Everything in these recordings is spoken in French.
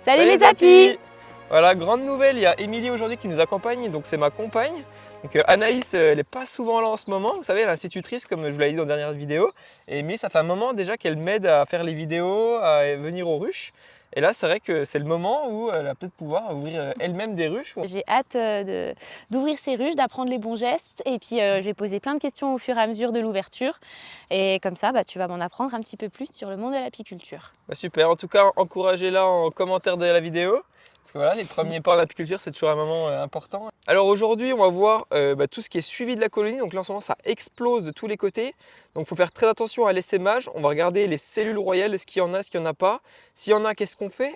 Salut les tapis! Voilà, grande nouvelle, il y a Émilie aujourd'hui qui nous accompagne, donc c'est ma compagne. Donc Anaïs, elle n'est pas souvent là en ce moment, vous savez, elle est institutrice comme je vous l'avais dit dans la dernière vidéo. Et Émilie, ça fait un moment déjà qu'elle m'aide à faire les vidéos, à venir aux ruches. Et là, c'est vrai que c'est le moment où elle va peut-être pouvoir ouvrir elle-même des ruches. J'ai hâte d'ouvrir ces ruches, d'apprendre les bons gestes et puis je vais poser plein de questions au fur et à mesure de l'ouverture. Et comme ça, tu vas m'en apprendre un petit peu plus sur le monde de l'apiculture. Bah, super, en tout cas, encouragez-la en commentaire de la vidéo. Parce que voilà, les premiers pas en apiculture, c'est toujours un moment important. Alors aujourd'hui, on va voir tout ce qui est suivi de la colonie. Donc là, en ce moment, ça explose de tous les côtés. Donc il faut faire très attention à l'essaimage. On va regarder les cellules royales, est-ce qu'il y en a, est-ce qu'il n'y en a pas. S'il y en a, qu'est-ce qu'on fait?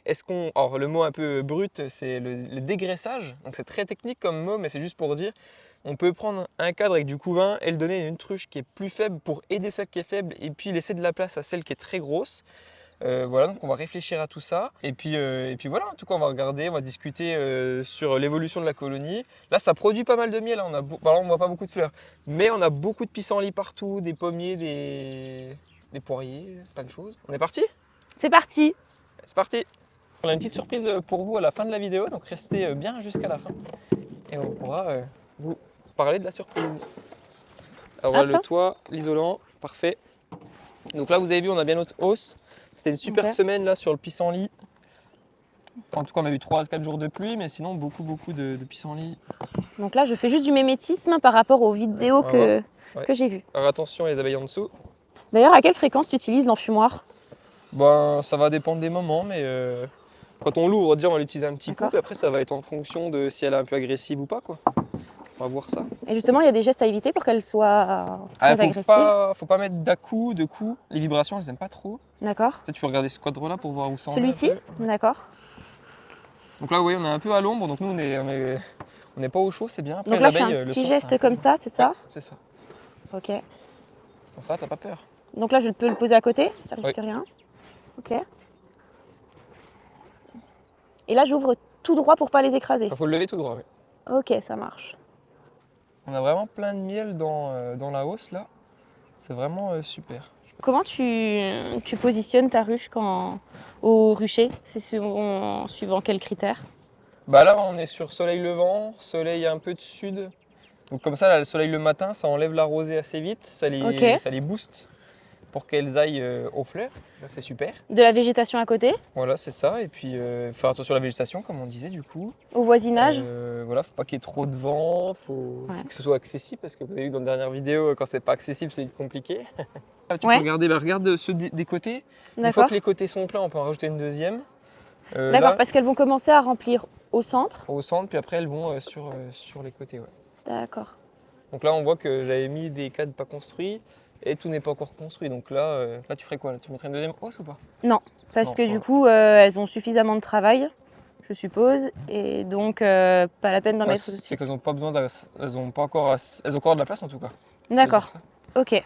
Alors le mot un peu brut, c'est le dégraissage. Donc c'est très technique comme mot, mais c'est juste pour dire, on peut prendre un cadre avec du couvain et le donner à une truche qui est plus faible pour aider celle qui est faible et puis laisser de la place à celle qui est très grosse. Voilà, donc on va réfléchir à tout ça. Et puis voilà, en tout cas, on va regarder, on va discuter sur l'évolution de la colonie. Là, ça produit pas mal de miel. Hein. Alors, on voit pas beaucoup de fleurs, mais on a beaucoup de pissenlits partout, des pommiers, des poiriers, plein de choses. On est parti? C'est parti! C'est parti! On a une petite surprise pour vous à la fin de la vidéo, donc restez bien jusqu'à la fin. Et on pourra vous parler de la surprise. Alors voilà le toit, l'isolant, parfait. Donc là, vous avez vu, on a bien notre hausse. C'était une super semaine là sur le pissenlit. En tout cas, on a eu 3-4 jours de pluie, mais sinon beaucoup de pissenlits. Donc là, je fais juste du mémétisme par rapport aux vidéos que j'ai vues. Alors attention, les abeilles en dessous. D'ailleurs, à quelle fréquence tu utilises l'enfumoir? Ben, ça va dépendre des moments, mais quand on l'ouvre, déjà on va l'utiliser un petit coup, puis après ça va être en fonction de si elle est un peu agressive ou pas, quoi. On va voir ça. Et justement, il y a des gestes à éviter pour qu'elle soit très agressive. Faut pas mettre d'à-coups, de coups. Les vibrations, elles n'aiment pas trop. D'accord. Peut-être tu peux regarder ce cadre-là pour voir où ça en est. Celui-ci? D'accord. Donc là, vous voyez, on est un peu à l'ombre, donc nous, on n'est pas au chaud, c'est bien. Après, donc là, je fais un petit geste comme ça, c'est ça? C'est ça. Ok. Bon, ça, t'as pas peur. Donc là, je peux le poser à côté, ça risque rien. Ok. Et là, j'ouvre tout droit pour pas les écraser. Il faut le lever tout droit, oui. Ok, ça marche. On a vraiment plein de miel dans la hausse, là. C'est vraiment super. Comment tu positionnes ta ruche au rucher? C'est suivant quels critères? Bah là, on est sur soleil levant, soleil un peu de sud. Donc comme ça, là, le soleil le matin, ça enlève la rosée assez vite, ça les booste pour qu'elles aillent aux fleurs. Ça, c'est super. De la végétation à côté? Voilà, c'est ça. Et puis, faire attention à la végétation, comme on disait, du coup. Au voisinage? Voilà, faut pas qu'il y ait trop de vent, faut que ce soit accessible, parce que vous avez vu dans la dernière vidéo, quand c'est pas accessible, c'est compliqué. Tu peux regarder, regarde ceux des côtés. Une fois que les côtés sont pleins, on peut en rajouter une deuxième. D'accord, parce qu'elles vont commencer à remplir au centre. Au centre, puis après elles vont sur les côtés. Ouais. D'accord. Donc là, on voit que j'avais mis des cadres pas construits et tout n'est pas encore construit. Donc là, tu ferais quoi là? Tu mettrais une deuxième hausse ou pas? Non, parce que du coup, elles ont suffisamment de travail, je suppose, et donc pas la peine d'en mettre tout de suite. C'est qu'elles n'ont pas besoin, elles ont encore de la place en tout cas. D'accord. Ok.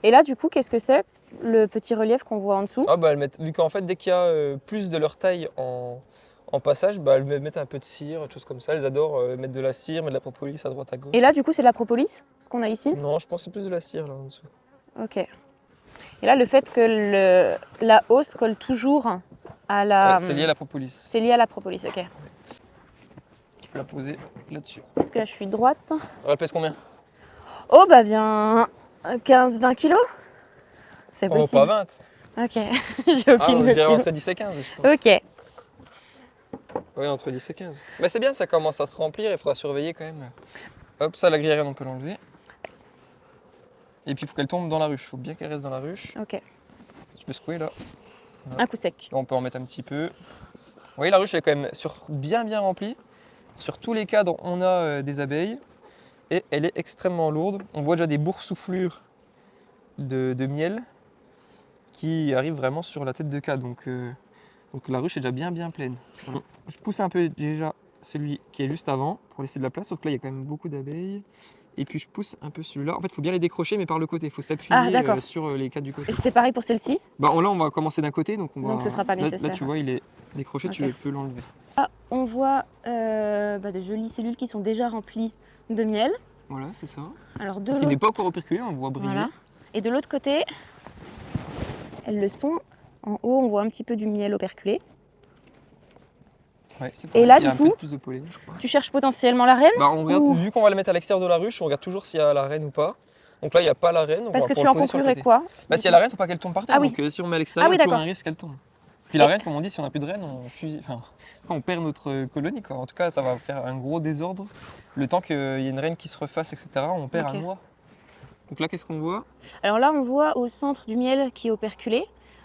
Et là, du coup, qu'est-ce que c'est le petit relief qu'on voit en dessous? Ah bah vu qu'en fait, dès qu'il y a plus de leur taille en passage, bah, elles mettent un peu de cire, des choses comme ça. Elles adorent mettre de la cire, mettre de la propolis à droite à gauche. Et là, du coup, c'est de la propolis, ce qu'on a ici? Non, je pense que c'est plus de la cire là en dessous. Ok. Et là, le fait que la hausse colle toujours à la... c'est lié à la propolis. C'est lié à la propolis, ok. Tu peux la poser là-dessus. Parce que là, je suis droite. Elle pèse combien? Oh, bah bien 15-20 kilos. C'est possible. Oh, pas 20. Ok, j'ai aucune je dirais entre 10 et 15, je pense. Ok. Oui, entre 10 et 15. Mais c'est bien, ça commence à se remplir, il faudra surveiller quand même. Hop, ça, la grillade, on peut l'enlever. Et puis, il faut qu'elle tombe dans la ruche. Il faut bien qu'elle reste dans la ruche. Ok. Tu peux secouer là. Voilà. Un coup sec. Là, on peut en mettre un petit peu. Vous voyez, la ruche, elle est quand même bien remplie. Sur tous les cadres, on a des abeilles. Et elle est extrêmement lourde. On voit déjà des boursouflures de miel qui arrivent vraiment sur la tête de cadre. Donc la ruche est déjà bien pleine. Je pousse un peu déjà celui qui est juste avant pour laisser de la place, sauf que là il y a quand même beaucoup d'abeilles. Et puis je pousse un peu celui-là. En fait, il faut bien les décrocher, mais par le côté. Il faut s'appuyer sur les cadres du côté. C'est pareil pour celle-ci? Là, on va commencer d'un côté. Donc ce ne sera pas nécessaire. Là, tu vois, il est décroché, tu peux l'enlever. Là, on voit de jolies cellules qui sont déjà remplies de miel. Voilà, c'est ça. Alors, qui n'est pas encore operculé, on voit briller. Voilà. Et de l'autre côté, elles le sont. En haut, on voit un petit peu du miel operculé. Ouais, c'est Et pareil. là, Il y a du un peu coup, plus de pollen, je crois. tu cherches potentiellement la reine Bah, on regarde, ou... vu qu'on va le mettre à l'extérieur de la ruche, on regarde toujours s'il y a la reine ou pas. Donc là, il n'y a pas la reine, donc on Parce va que pouvoir tu le en poser sur le conclurais côté. quoi? Bah, du s'il y a coup la reine, faut pas qu'elle tombe par terre. Ah oui. Donc si on met à Ah l'extérieur, il oui, y a toujours un d'accord. risque qu'elle tombe. Puis la Et- reine, comme on dit, si on n'a plus de reine, on fusille. Enfin, quand on perd notre colonie, quoi. En tout cas, ça va faire un gros désordre. Le temps qu'il y ait une reine qui se refasse, etc., on perd Ok. un mois. Donc là, qu'est-ce qu'on voit? Alors là, on voit au centre du miel qui est operculé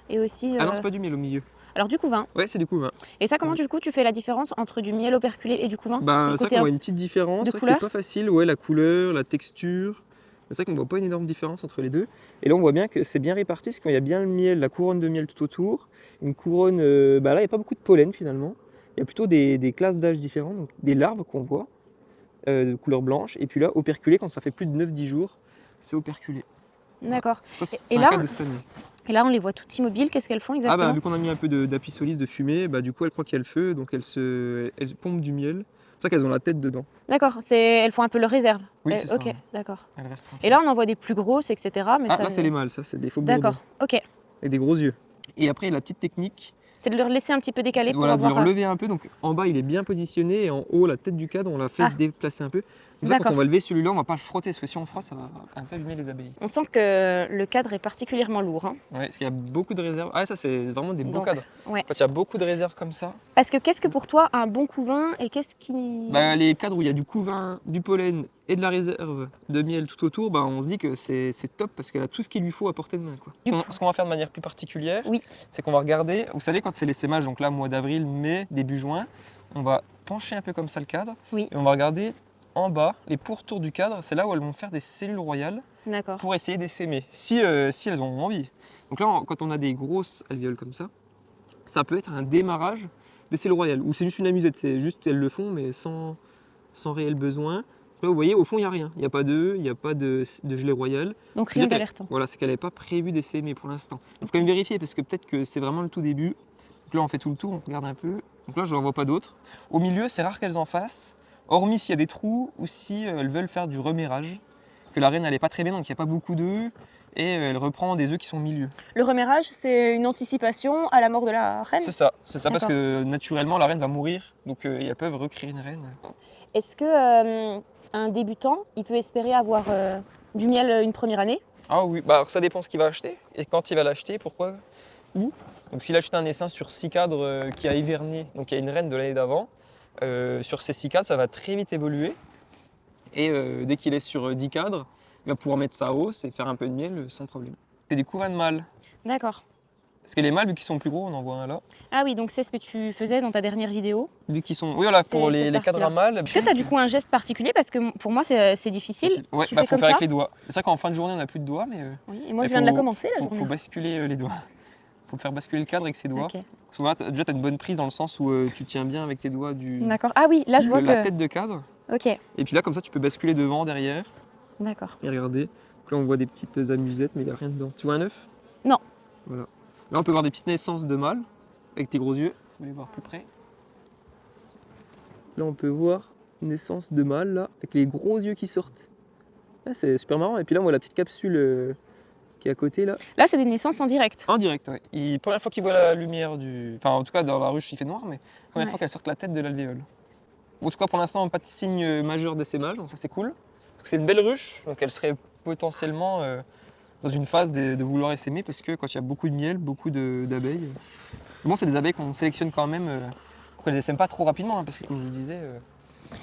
et aussi... Ah non, c'est pas du miel au milieu. Alors du couvain. Ouais, c'est du couvain. Et ça, comment Ouais. du coup tu fais la différence entre du miel operculé et du couvain? Ben, Le c'est vrai côté qu'on voit une petite différence. de C'est vrai que c'est couleur? pas facile. Ouais, la couleur, la texture. C'est vrai qu'on voit pas une énorme différence entre les deux. Et là, on voit bien que c'est bien réparti, parce qu'il y a bien le miel, la couronne de miel tout autour. Une couronne, bah là, il n'y a pas beaucoup de pollen finalement. Il y a plutôt des classes d'âge différentes, donc des larves qu'on voit, de couleur blanche. Et puis là, operculé, quand ça fait plus de 9-10 jours, c'est operculé. Voilà. D'accord. Ça, Et, c'est et un là, cas de cette année. et là, on les voit toutes immobiles. Qu'est-ce qu'elles font Ah bah, exactement? vu qu'on a mis un peu d'apisolis, de fumée, bah du coup, elles croient qu'il y a le feu, donc elles pompent du miel. C'est pour ça qu'elles ont la tête dedans. D'accord. Elles font un peu leur réserve. Oui, c'est ça. Ok, d'accord. Elles restent Et tranquilles. là, on en voit des plus grosses, etc. Mais Ah, ça... là, c'est les mâles, ça, c'est des faux bourdons. D'accord. Ok. Avec des gros yeux. Et après, la petite technique, C'est de leur laisser un petit peu décaler pour voilà, de avoir... leur lever un peu. Donc en bas, il est bien positionné et en haut, la tête du cadre, on l'a fait Ah. déplacer un peu. Comme ça, quand D'accord. on va lever celui-là, on va pas le frotter, parce que si on le frotte, ça va un peu abîmer les abeilles. On sent que le cadre est particulièrement lourd. Hein. Ouais, parce qu'il y a beaucoup de réserves. Ah, ça, c'est vraiment des beaux Donc, cadres. ouais. Quand il y a beaucoup de réserves comme ça, Parce que qu'est-ce que pour toi un bon couvain et qu'est-ce qui... bah, les cadres où il y a du couvain, du pollen et de la réserve de miel tout autour, bah, on se dit que c'est top parce qu'elle a tout ce qu'il lui faut à portée de main, quoi. Ce qu'on va faire de manière plus particulière, Oui. c'est qu'on va regarder, vous savez, quand c'est l'essaimage, donc là, mois d'avril, mai, début juin, on va pencher un peu comme ça le cadre Oui. et on va regarder en bas, les pourtours du cadre, c'est là où elles vont faire des cellules royales D'accord. pour essayer d'essaimer, si elles ont envie. Donc là, quand on a des grosses alvéoles comme ça peut être un démarrage des cellules royales, ou c'est juste une amusette, c'est juste elles le font, mais sans réel besoin. Là, vous voyez, au fond, il n'y a rien. Il n'y a pas d'œufs, il n'y a pas de gelée royale. Donc C'est-à-dire rien qu'elle- d'alertant. Voilà, c'est qu'elle n'avait pas prévu d'essaimer pour l'instant. Il faut quand même vérifier, parce que peut-être que c'est vraiment le tout début. Donc là, on fait tout le tour, on regarde un peu. Donc là, je n'en vois pas d'autres. Au milieu, c'est rare qu'elles en fassent, hormis s'il y a des trous ou si elles veulent faire du remérage, que la reine n'allait pas très bien, donc il n'y a pas beaucoup d'œufs, et elle reprend des œufs qui sont au milieu. Le remérage, c'est une anticipation à la mort de la reine? C'est ça, parce D'accord. que naturellement, la reine va mourir, donc elles peuvent recréer une reine. Est-ce que un débutant, il peut espérer avoir du miel une première année? Ah oui, bah alors ça dépend ce qu'il va acheter et quand il va l'acheter, pourquoi, où. Donc s'il achète un essaim sur 6 cadres qui a hiverné, donc il y a une reine de l'année d'avant, sur ces 6 cadres, ça va très vite évoluer. Et dès qu'il est sur 10 cadres, il va pouvoir mettre sa hausse et faire un peu de miel sans problème. C'est des couvains de mâles. D'accord. Parce que les mâles, vu qu'ils sont plus gros, on en voit un là. Ah oui, donc c'est ce que tu faisais dans ta dernière vidéo. Vu qu'ils sont. Oui, voilà, pour C'est les cette cadres à partie-là. mâles. Est-ce que tu as du coup un geste particulier? Parce que pour moi, c'est difficile. Ouais, Tu bah fais faut comme faire avec ça? les doigts. C'est vrai qu'en fin de journée, on n'a plus de doigts, mais. Oui, et moi je il viens de la faut- commencer la faut journée. basculer les doigts. Faut faire basculer le cadre avec ses doigts. Ok. Souvent, déjà, tu as une bonne prise dans le sens où tu tiens bien avec tes doigts D'accord. Ah oui, là je vois la que... tête de cadre. Ok, Et puis là, comme ça, tu peux basculer devant, derrière. d'accord. Et regardez. Donc là, on voit des petites amusettes, mais il n'y a rien dedans. Tu vois un œuf? Non. Voilà. Là, on peut voir des petites naissances de mâles, avec tes gros yeux, si vous voulez voir plus près. Là, on peut voir une naissance de mâle, là, avec les gros yeux qui sortent. Là, c'est super marrant. Et puis là, on voit la petite capsule qui est à côté, là. Là, c'est des naissances en direct. En direct, ouais. Première fois qu'il voit la lumière du... Enfin, en tout cas, dans la ruche, il fait noir, mais première Ouais. fois qu'elle sort la tête de l'alvéole. En tout cas, pour l'instant, pas de signe majeur d'essaimage, donc ça, c'est cool. Parce que c'est une belle ruche, donc elle serait potentiellement dans une phase de vouloir essaimer, parce que quand il y a beaucoup de miel, beaucoup d'abeilles... Bon, c'est des abeilles qu'on sélectionne quand même pour qu'elles n'essaiment pas trop rapidement, hein, parce que comme je vous disais,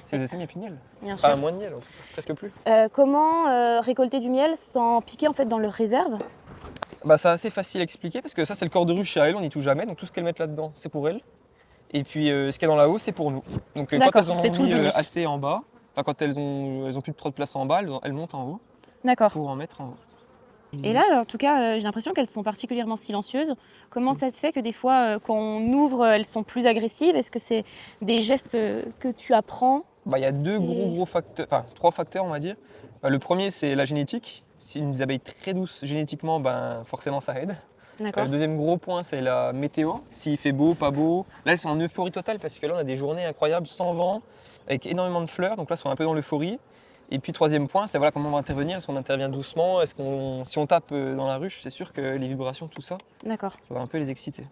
si elles essaiment, il n'y a plus de miel. Bien Enfin, sûr. moins de miel, en tout cas, presque plus. Comment récolter du miel sans piquer en fait dans leur réserve? Bah, c'est assez facile à expliquer, parce que ça, c'est le corps de ruche chez elle, on n'y touche jamais, donc tout ce qu'elles mettent là-dedans, c'est pour elles. Et puis, ce qu'il y a dans la haut, c'est pour nous. Donc, quand D'accord, elles en c'est ont tout le mis bonus. assez en bas, enfin, quand elles ont plus trop de place en bas, elles montent en haut D'accord. pour en mettre en haut. Et là, en tout cas, j'ai l'impression qu'elles sont particulièrement silencieuses. Comment ça se fait que des fois, quand on ouvre, elles sont plus agressives? Est-ce que c'est des gestes que tu apprends? Bah, il y a deux gros facteurs, enfin 3 facteurs, on va dire. Le premier, c'est la génétique. Si une des abeilles très douce génétiquement, ben, forcément ça aide. D'accord. Le deuxième gros point, c'est la météo. S'il fait beau, pas beau. Là, elles sont en euphorie totale parce que là, on a des journées incroyables sans vent, avec énormément de fleurs. Donc là, elles sont un peu dans l'euphorie. Et puis, troisième point, c'est voilà, comment on va intervenir. Est-ce qu'on intervient doucement? Si on tape dans la ruche, c'est sûr que les vibrations, tout ça, D'accord. ça va un peu les exciter.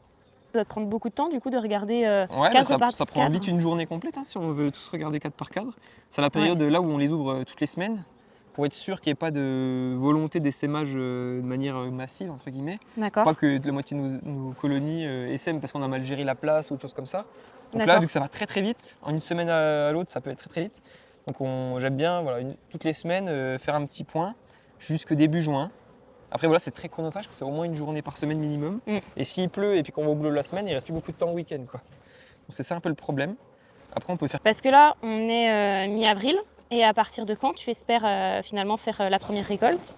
Ça doit te prendre beaucoup de temps du coup de regarder Ouais, cadre ça, par ça prend cadre. vite une journée complète hein, si on veut tous regarder cadre par cadre. C'est la période là où on les ouvre toutes les semaines pour être sûr qu'il n'y ait pas de volonté d'essaimage de manière massive, entre guillemets. D'accord, Pas que la moitié de nos colonies essaiment parce qu'on a mal géré la place ou autre chose comme ça. Donc là, d'accord. vu que ça va très très vite, en une semaine à l'autre, ça peut être très très vite. Donc j'aime bien voilà, toutes les semaines faire un petit point jusque début juin. Après voilà, c'est très chronophage, c'est au moins une journée par semaine minimum. Mm. Et s'il pleut et puis qu'on va au boulot la semaine, il reste plus beaucoup de temps au week-end, quoi. Donc c'est ça un peu le problème. Après on peut faire... Parce que là, on est mi-avril, et à partir de quand tu espères finalement faire la première récolte?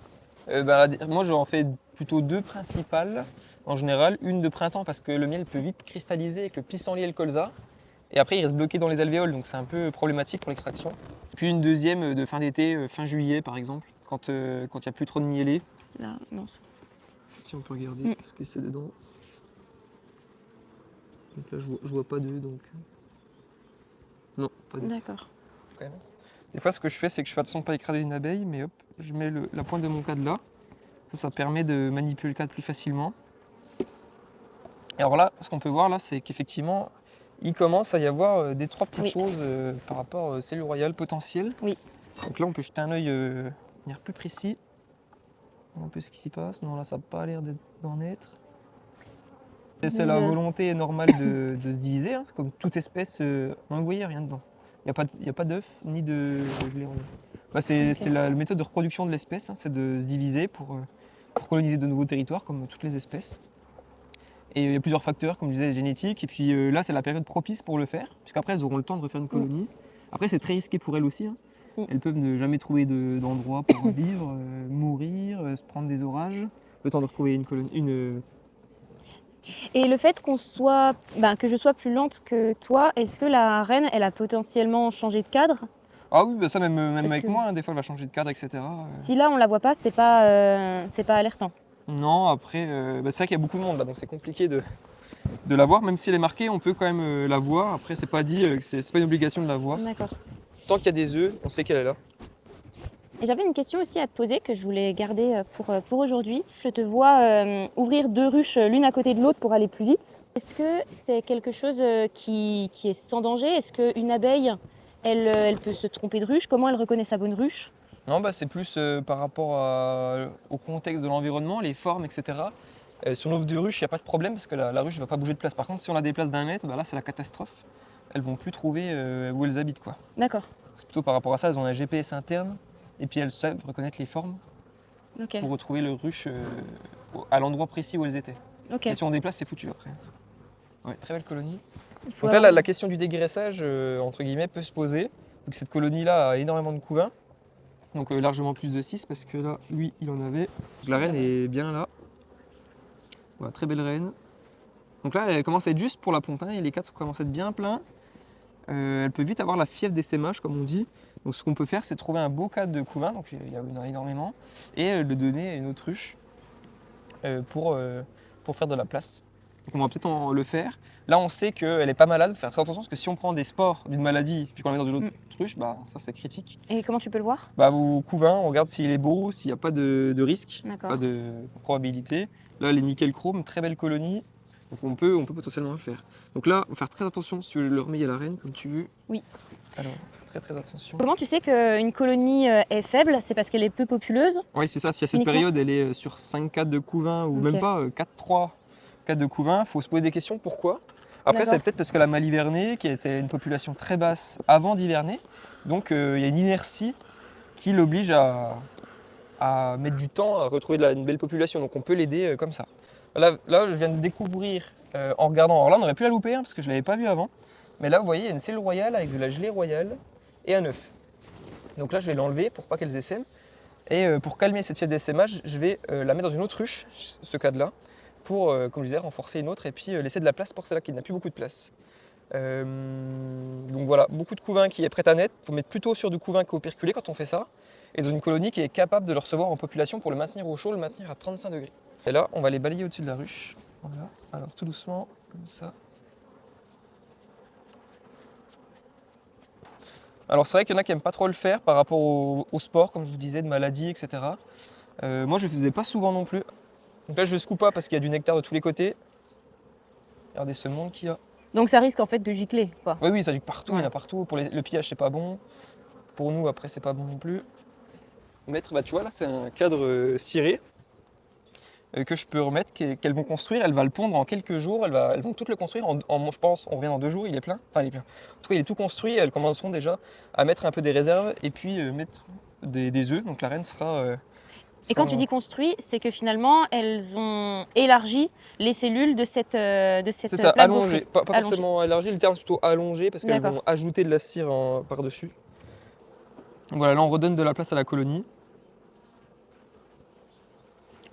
moi j'en fais plutôt deux principales en général. Une de printemps parce que le miel peut vite cristalliser avec le pissenlit et le colza. Et après il reste bloqué dans les alvéoles, donc c'est un peu problématique pour l'extraction. Puis une deuxième de fin d'été, fin juillet par exemple, quand il n'y a plus trop de mielés. Là, non. Si on peut regarder ce que c'est dedans. Donc là je vois pas d'œufs donc... Non, pas d'œufs. D'accord. Quand même. Des fois ce que je fais c'est que je fais attention de ne pas écraser une abeille, mais hop, je mets la pointe de mon cadre là. Ça permet de manipuler le cadre plus facilement. Et alors là, ce qu'on peut voir là, c'est qu'effectivement, il commence à y avoir des trois petites choses par rapport aux cellules royales potentielles. Oui. Donc là, on peut jeter un œil de manière plus précis. Un peu ce qui s'y passe. Non, là, ça n'a pas l'air d'en être. C'est la volonté normale de se diviser, hein. Comme toute espèce. Non, vous voyez, rien dedans. Il n'y a pas d'œuf ni de gelée. C'est la méthode de reproduction de l'espèce, hein, c'est de se diviser pour coloniser de nouveaux territoires, comme toutes les espèces. Et il y a plusieurs facteurs, comme je disais, génétiques. Et puis là, c'est la période propice pour le faire, puisqu'après, elles auront le temps de refaire une colonie. Après, c'est très risqué pour elles aussi, hein. Elles peuvent ne jamais trouver d'endroit pour vivre, mourir, se prendre des orages, le temps de retrouver une colonie. Et le fait que je sois plus lente que toi, est-ce que la reine, elle a potentiellement changé de cadre? Ah oui, bah ça même avec que- moi, hein, des fois elle va changer de cadre, etc. Si là, on la voit pas, c'est pas alertant. Non, après, c'est vrai qu'il y a beaucoup de monde là, donc c'est compliqué de la voir. Même si elle est marquée, on peut quand même la voir. Après, c'est pas dit que c'est pas une obligation de la voir. D'accord. Tant qu'il y a des œufs, on sait qu'elle est là. Et j'avais une question aussi à te poser que je voulais garder pour aujourd'hui. Je te vois ouvrir deux ruches l'une à côté de l'autre pour aller plus vite. Est-ce que c'est quelque chose qui est sans danger? Est-ce qu'une abeille, elle peut se tromper de ruche? Comment elle reconnaît sa bonne ruche? Non, c'est plus par rapport au contexte de l'environnement, les formes, etc. Si on ouvre deux ruches, il n'y a pas de problème parce que la ruche ne va pas bouger de place. Par contre, si on la déplace d'un mètre, là c'est la catastrophe. Elles vont plus trouver où elles habitent, quoi. D'accord. C'est plutôt par rapport à ça, elles ont un GPS interne et puis elles savent reconnaître les formes Ok. pour retrouver le ruche à l'endroit précis où elles étaient. Ok. Et si on déplace, c'est foutu après. Ouais, très belle colonie. Faut Donc là, avoir- la question du dégraissage, entre guillemets, peut se poser. Donc cette colonie-là a énormément de couvains. Donc largement plus de 6 parce que là, lui, il en avait. Donc, la reine est bien là. Voilà, très belle reine. Donc là, elle commence à être juste pour la ponte, hein, et les cadres commencent à être bien pleins. Elle peut vite avoir la fièvre d'essaimage, comme on dit. Donc ce qu'on peut faire, c'est trouver un beau cadre de couvain, donc il y en a énormément, et le donner à une autruche pour faire de la place. Donc on va peut-être le faire. Là, on sait qu'elle n'est pas malade, faut faire très attention parce que si on prend des spores d'une maladie puis qu'on la met dans une autruche, ça c'est critique. Et comment tu peux le voir? Au couvain, on regarde s'il est beau, s'il n'y a pas de risque, D'accord. pas de probabilité. Là, les nickel chrome, très belle colonie. Donc on peut potentiellement le faire. Donc là, on va faire très attention si tu veux le remettre à la reine comme tu veux. Oui. Alors, faire très attention. Comment tu sais qu'une colonie est faible? C'est parce qu'elle est peu populeuse? Oui, c'est ça. Si à cette Uniquement période, elle est sur 5 cadres de couvain ou même pas 4-3 cadres de couvain, il faut se poser des questions. Pourquoi? Après, c'est peut-être parce qu'elle a mal hiverné, qui était une population très basse avant d'hiverner. Donc, il y a une inertie qui l'oblige à mettre du temps à retrouver une belle population. Donc, on peut l'aider comme ça. Là, je viens de découvrir en regardant. Alors là, on aurait pu la louper parce que je ne l'avais pas vue avant. Mais là, vous voyez, il y a une cellule royale avec de la gelée royale et un œuf. Donc là, je vais l'enlever pour pas qu'elles essaiment. Et pour calmer cette fièvre d'essaimage, je vais la mettre dans une autruche, ce cadre-là, pour, comme je disais, renforcer une autre et puis laisser de la place pour celle-là qui n'a plus beaucoup de place. Donc voilà, beaucoup de couvains qui est prêt à naître. Il faut mettre plutôt sur du couvain qu'operculé quand on fait ça. Et dans une colonie qui est capable de le recevoir en population pour le maintenir au chaud, le maintenir à 35 degrés. Et là, on va les balayer au-dessus de la ruche. Voilà. Alors tout doucement, comme ça. Alors c'est vrai qu'il y en a qui n'aiment pas trop le faire par rapport au sport, comme je vous disais, de maladies, etc. Moi je ne le faisais pas souvent non plus. Donc là je ne scoop pas parce qu'il y a du nectar de tous les côtés. Regardez ce monde qu'il y a. Donc ça risque en fait de gicler, quoi. Oui, oui, ça gicle partout, il y en Ouais. a partout. Pour le pillage, c'est pas bon. Pour nous, après, c'est pas bon non plus. Mettre, bah, tu vois, là, c'est un cadre ciré que je peux remettre, qu'elles vont construire. Elle va le pondre en quelques jours. Elles vont tout le construire. Je pense, on revient dans 2 jours, il est plein. Enfin, il est plein. En tout cas, il est tout construit. Elles commenceront déjà à mettre un peu des réserves et puis mettre des œufs. Donc la reine sera. Et quand tu dis construit, c'est que finalement, elles ont élargi les cellules de cette C'est ça, plaque allongé. gaufrée. Pas forcément élargi, le terme c'est plutôt allongé parce qu'elles D'accord. vont ajouter de la cire par-dessus. Voilà, là on redonne de la place à la colonie.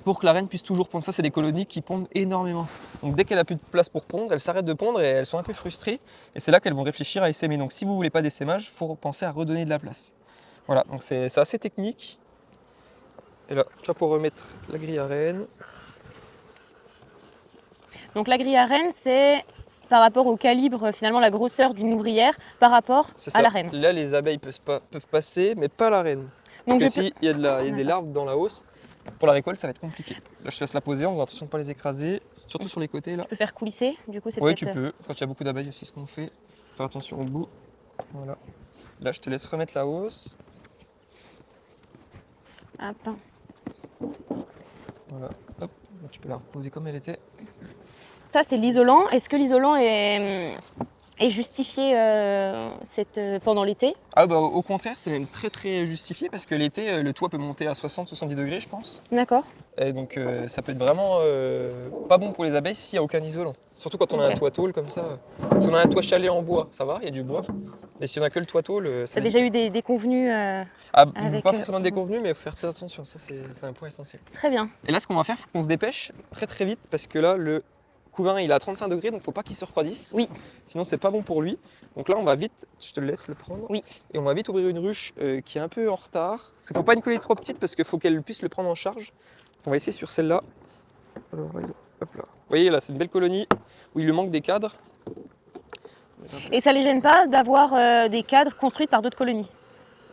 Pour que la reine puisse toujours pondre. Ça, c'est des colonies qui pondent énormément. Donc dès qu'elle a plus de place pour pondre, elles s'arrêtent de pondre et elles sont un peu frustrées. Et c'est là qu'elles vont réfléchir à essaimer. Donc si vous voulez pas d'essaimage, il faut penser à redonner de la place. Voilà, donc c'est assez technique. Et là, tu vas pour remettre la grille à reine. Donc la grille à reine, c'est par rapport au calibre, finalement la grosseur d'une ouvrière par rapport C'est à ça. la reine. Là, les abeilles peuvent passer, mais pas la reine. Parce Donc que je s'il y a, il y a des larves dans la hausse, pour la récolte, ça va être compliqué. Là, je te laisse la poser en faisant attention de ne pas les écraser, surtout sur les côtés là. peux faire coulisser, du coup c'est Oui, peut-être... tu peux. Quand il y a beaucoup d'abeilles aussi, ce qu'on fait. Faire attention au bout. Voilà. Là, je te laisse remettre la hausse. Hop. Voilà. Hop. Tu peux la reposer comme elle était. Ça c'est l'isolant. Est-ce que l'isolant est justifié pendant l'été? Ah bah au contraire, c'est même très justifié parce que l'été, le toit peut monter à 60-70 degrés, je pense. D'accord. Et donc ça peut être vraiment pas bon pour les abeilles s'il n'y a aucun isolant. Surtout quand on a un Ok. toit tôle comme ça. Si on a un toit chalet en bois, ça va, il y a du bois. Mais si on a que le toit tôle, Tu c'est as déjà délicat. eu des convenus Ah, avec... pas forcément déconvenu, mais il faut faire très attention, ça c'est un point essentiel. Très bien. Et là, ce qu'on va faire, il faut qu'on se dépêche très vite parce que là, le couvain il est à 35 degrés, donc il ne faut pas qu'il se refroidisse. Oui. Sinon, c'est pas bon pour lui. Donc là, on va vite, je te le laisse le prendre. Oui. Et on va vite ouvrir une ruche qui est un peu en retard. Il ne faut pas une colonie trop petite parce qu'il faut qu'elle puisse le prendre en charge. On va essayer sur celle-là. Alors, hop là. Vous voyez, là, c'est une belle colonie où il lui manque des cadres. Et ça les gêne pas d'avoir des cadres construits par d'autres colonies?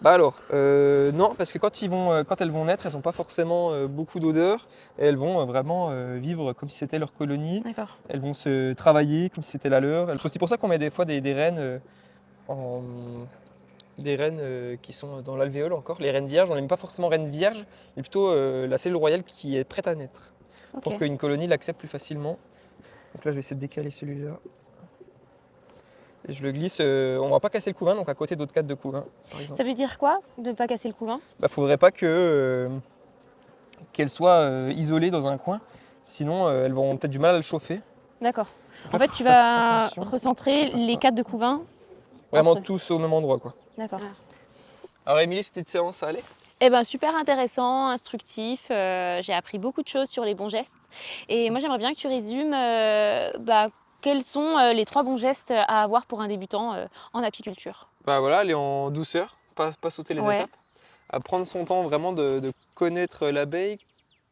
Bah alors, non, parce que quand elles vont naître, elles n'ont pas forcément beaucoup d'odeur et elles vont vraiment vivre comme si c'était leur colonie. D'accord. Elles vont se travailler comme si c'était la leur. C'est aussi pour ça qu'on met des fois des reines, qui sont dans l'alvéole encore, les reines vierges. On n'aime pas forcément reines vierges, mais plutôt la cellule royale qui est prête à naître Ok. pour qu'une colonie l'accepte plus facilement. Donc là, je vais essayer de décaler celui-là. Et je le glisse, on ne va pas casser le couvain, donc à côté d'autres cadres de couvain, par exemple. Ça veut dire quoi, de ne pas casser le couvain? Bah, faudrait pas qu'elles soient isolées dans un coin, sinon elles vont peut-être du mal à le chauffer. D'accord. Donc En là, fait, faut tu que je fasse vas attention. recentrer Ça passe les pas. cadres de couvain. Vraiment entre eux. tous au même endroit, quoi. D'accord. Alors Émilie, c'était de séance, ça allait? Eh ben, super intéressant, instructif. J'ai appris beaucoup de choses sur les bons gestes. Et moi, j'aimerais bien que tu résumes quels sont les 3 bons gestes à avoir pour un débutant en apiculture. Bah voilà, aller en douceur, pas sauter les Ouais. étapes. À prendre son temps vraiment de connaître l'abeille,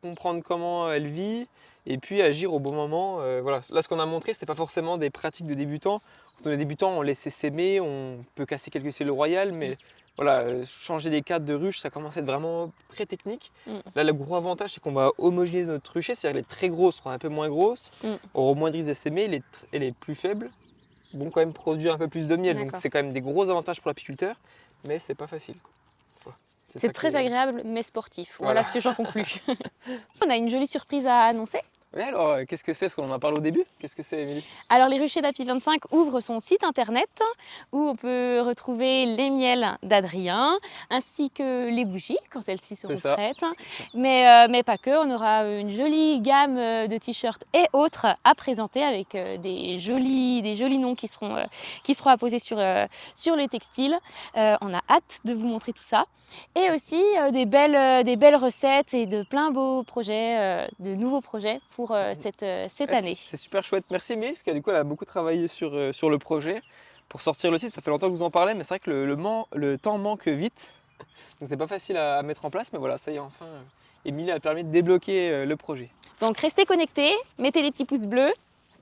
comprendre comment elle vit et puis agir au bon moment. Voilà. Là, ce qu'on a montré, c'est pas forcément des pratiques de débutants. Quand on est débutant, on laisse s'aimer, on peut casser quelques cellules royales, mais voilà, changer des cadres de ruche, ça commence à être vraiment très technique. Mm. Là, le gros avantage, c'est qu'on va homogénéiser notre rucher, c'est-à-dire les très grosses seront un peu moins grosses, auront moins de risques d'essaimer, et les plus faibles vont quand même produire un peu plus de miel. Donc D'accord. c'est quand même des gros avantages pour l'apiculteur, mais c'est pas facile, quoi. Voilà. C'est ça très qui est- agréable, mais sportif. Voilà. Voilà ce que j'en conclus. On a une jolie surprise à annoncer. Oui, alors, qu'est-ce que c'est? Parce qu'on en a parlé au début. Qu'est-ce que c'est, Émilie? Alors, les ruchers d'Api 25 ouvrent son site internet où on peut retrouver les miels d'Adrien ainsi que les bougies quand celles-ci seront C'est ça. prêtes. Mais pas que, on aura une jolie gamme de t-shirts et autres à présenter avec des jolis noms qui seront apposés sur les textiles. On a hâte de vous montrer tout ça. Et aussi des belles recettes et de plein beaux projets, de nouveaux projets pour cette Ouais, année. c'est super chouette. Merci, Émilie, parce que du coup, elle a beaucoup travaillé sur le projet pour sortir le site. Ça fait longtemps que je vous en parlais, mais c'est vrai que le temps manque vite. Donc c'est pas facile à mettre en place, mais voilà, ça y est, enfin, Émilie a permis de débloquer le projet. Donc restez connectés, mettez des petits pouces bleus,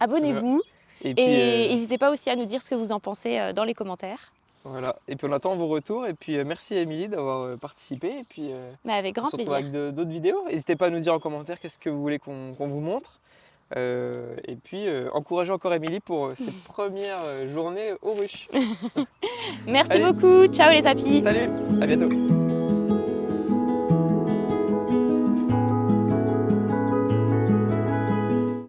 abonnez-vous Et puis, et n'hésitez pas aussi à nous dire ce que vous en pensez dans les commentaires. voilà. Et puis on attend vos retours. Et puis merci à Émilie d'avoir participé. Et puis Mais avec on grand se retrouve plaisir. avec d'autres vidéos. N'hésitez pas à nous dire en commentaire qu'est-ce que vous voulez qu'on vous montre. Et puis, encourager encore Émilie pour ses premières journées aux ruches. Merci Allez. beaucoup. Ciao les tapis. Salut, à bientôt.